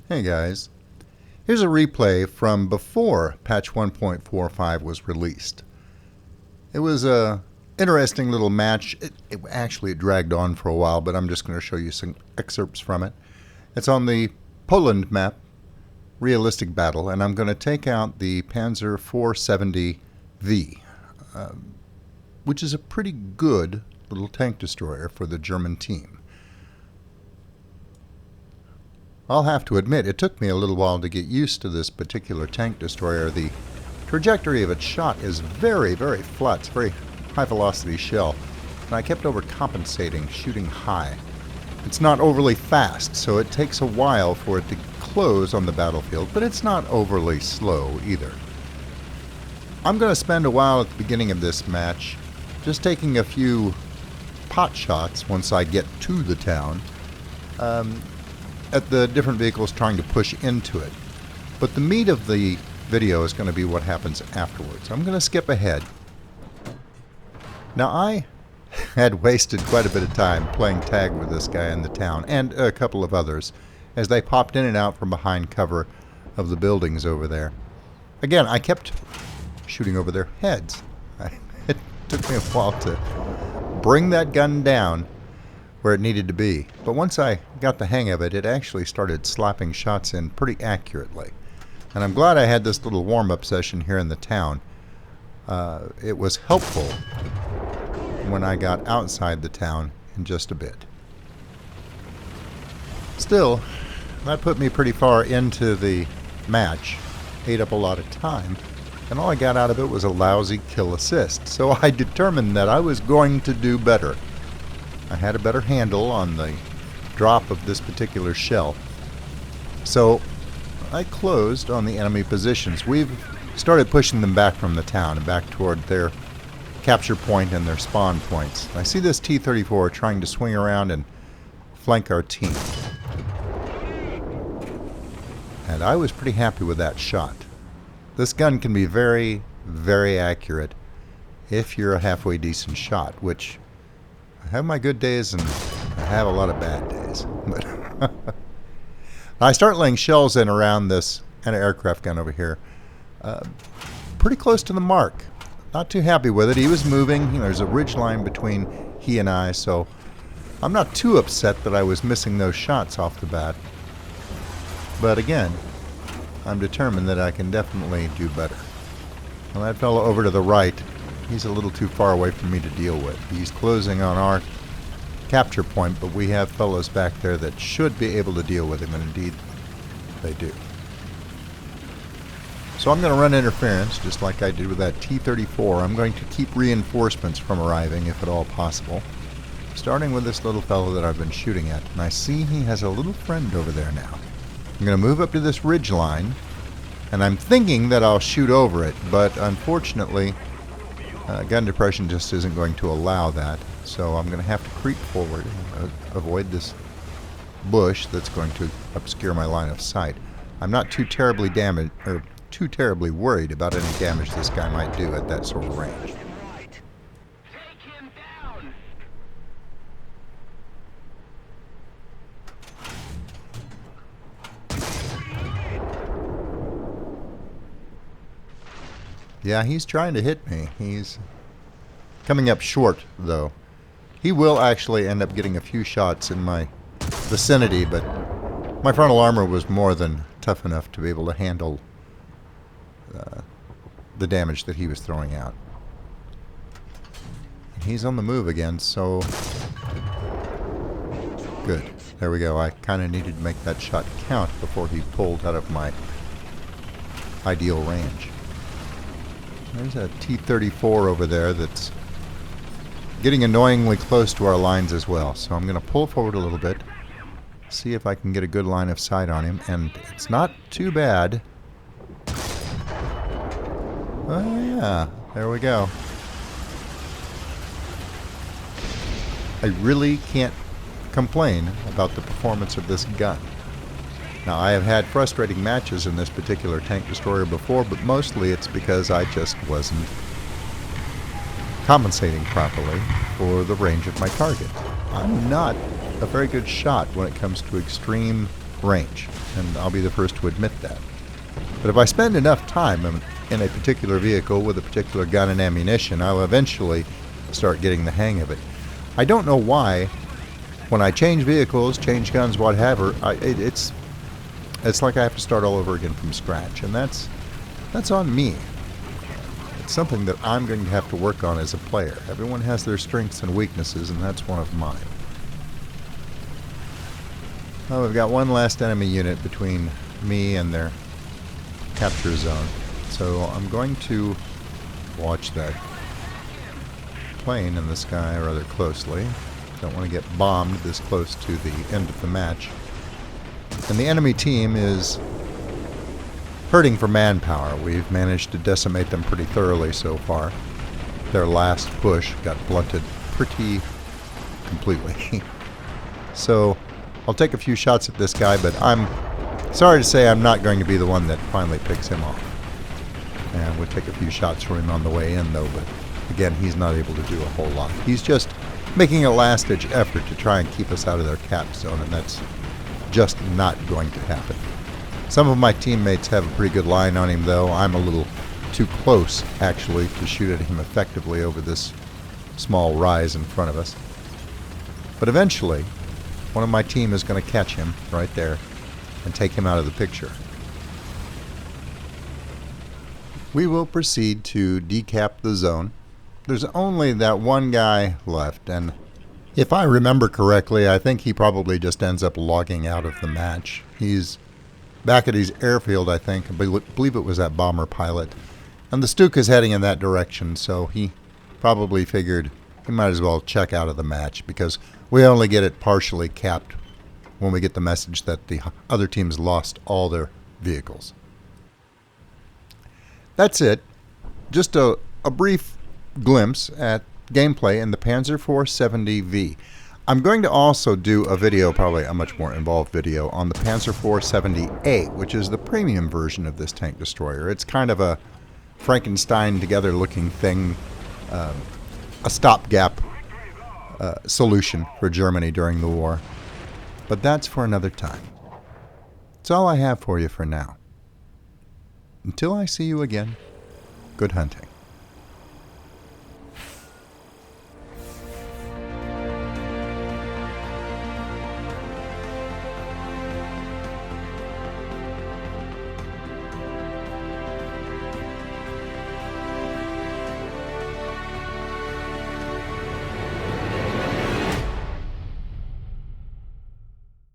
Hey guys, here's a replay from before patch 1.45 was released. It was a interesting little match. It actually dragged on for a while, but I'm just going to show you some excerpts from it. It's on the Poland map, realistic battle, and I'm going to take out the Panzer 470V, which is a pretty good little tank destroyer for the German team. I'll have to admit, it took me a little while to get used to this particular tank destroyer. The trajectory of its shot is very, very flat. It's a very high-velocity shell, and I kept overcompensating, shooting high. It's not overly fast, so it takes a while for it to close on the battlefield, but it's not overly slow either. I'm going to spend a while at the beginning of this match just taking a few pot shots once I get to the town. At the different vehicles trying to push into it. But the meat of the video is going to be what happens afterwards. I'm going to skip ahead. Now, I had wasted quite a bit of time playing tag with this guy in the town and a couple of others as they popped in and out from behind cover of the buildings over there. Again, I kept shooting over their heads. It took me a while to bring that gun down where it needed to be. But once I got the hang of it, it actually started slapping shots in pretty accurately. And I'm glad I had this little warm-up session here in the town. It was helpful when I got outside the town in just a bit. Still, that put me pretty far into the match, ate up a lot of time, and all I got out of it was a lousy kill assist. So I determined that I was going to do better. I had a better handle on the drop of this particular shell. So I closed on the enemy positions. We've started pushing them back from the town and back toward their capture point and their spawn points. I see this T-34 trying to swing around and flank our team. And I was pretty happy with that shot. This gun can be very, very accurate if you're a halfway decent shot, which I have my good days and I have a lot of bad days. But I start laying shells in around this anti-aircraft gun over here. Pretty close to the mark. Not too happy with it. He was moving. You know, there's a ridge line between he and I, so I'm not too upset that I was missing those shots off the bat. But again, I'm determined that I can definitely do better. Well, that fellow over to the right, he's a little too far away for me to deal with. He's closing on our capture point, but we have fellows back there that should be able to deal with him, and indeed they do. So I'm going to run interference, just like I did with that T-34. I'm going to keep reinforcements from arriving, if at all possible, starting with this little fellow that I've been shooting at. And I see he has a little friend over there now. I'm going to move up to this ridge line, and I'm thinking that I'll shoot over it, but unfortunately gun depression just isn't going to allow that, so I'm going to have to creep forward and avoid this bush that's going to obscure my line of sight. I'm not too terribly damaged or too terribly worried about any damage this guy might do at that sort of range. Yeah, he's trying to hit me. He's coming up short, though. He will actually end up getting a few shots in my vicinity, but my frontal armor was more than tough enough to be able to handle the damage that he was throwing out. And he's on the move again, so good. There we go. I kind of needed to make that shot count before he pulled out of my ideal range. There's a T-34 over there that's getting annoyingly close to our lines as well. So I'm going to pull forward a little bit, see if I can get a good line of sight on him. And it's not too bad. Oh yeah, there we go. I really can't complain about the performance of this gun. Now, I have had frustrating matches in this particular tank destroyer before, but mostly it's because I just wasn't compensating properly for the range of my target. I'm not a very good shot when it comes to extreme range, and I'll be the first to admit that. But if I spend enough time in a particular vehicle with a particular gun and ammunition, I'll eventually start getting the hang of it. I don't know why, when I change vehicles, change guns, whatever, it's like I have to start all over again from scratch, and that's on me. It's something that I'm going to have to work on as a player. Everyone has their strengths and weaknesses, and that's one of mine. Well, we've got one last enemy unit between me and their capture zone, so I'm going to watch that plane in the sky rather closely. Don't want to get bombed this close to the end of the match. And the enemy team is hurting for manpower. We've managed to decimate them pretty thoroughly so far. Their last push got blunted pretty completely. So I'll take a few shots at this guy, but I'm sorry to say I'm not going to be the one that finally picks him off. And we'll take a few shots for him on the way in, though, but again, he's not able to do a whole lot. He's just making a last-ditch effort to try and keep us out of their cap zone, and that's just not going to happen. Some of my teammates have a pretty good line on him, though. I'm a little too close, actually, to shoot at him effectively over this small rise in front of us. But eventually, one of my team is going to catch him right there and take him out of the picture. We will proceed to decap the zone. There's only that one guy left, and if I remember correctly, I think he probably just ends up logging out of the match. He's back at his airfield, I think. I believe it was that bomber pilot. And the Stuka is heading in that direction, so he probably figured he might as well check out of the match, because we only get it partially capped when we get the message that the other team's lost all their vehicles. That's it. Just a brief glimpse at gameplay in the Panzer 470V. I'm going to also do a video, probably a much more involved video, on the Panzer 470A, which is the premium version of this tank destroyer. It's kind of a Frankenstein together looking thing, a stopgap solution for Germany during the war. But that's for another time. That's all I have for you for now. Until I see you again, good hunting.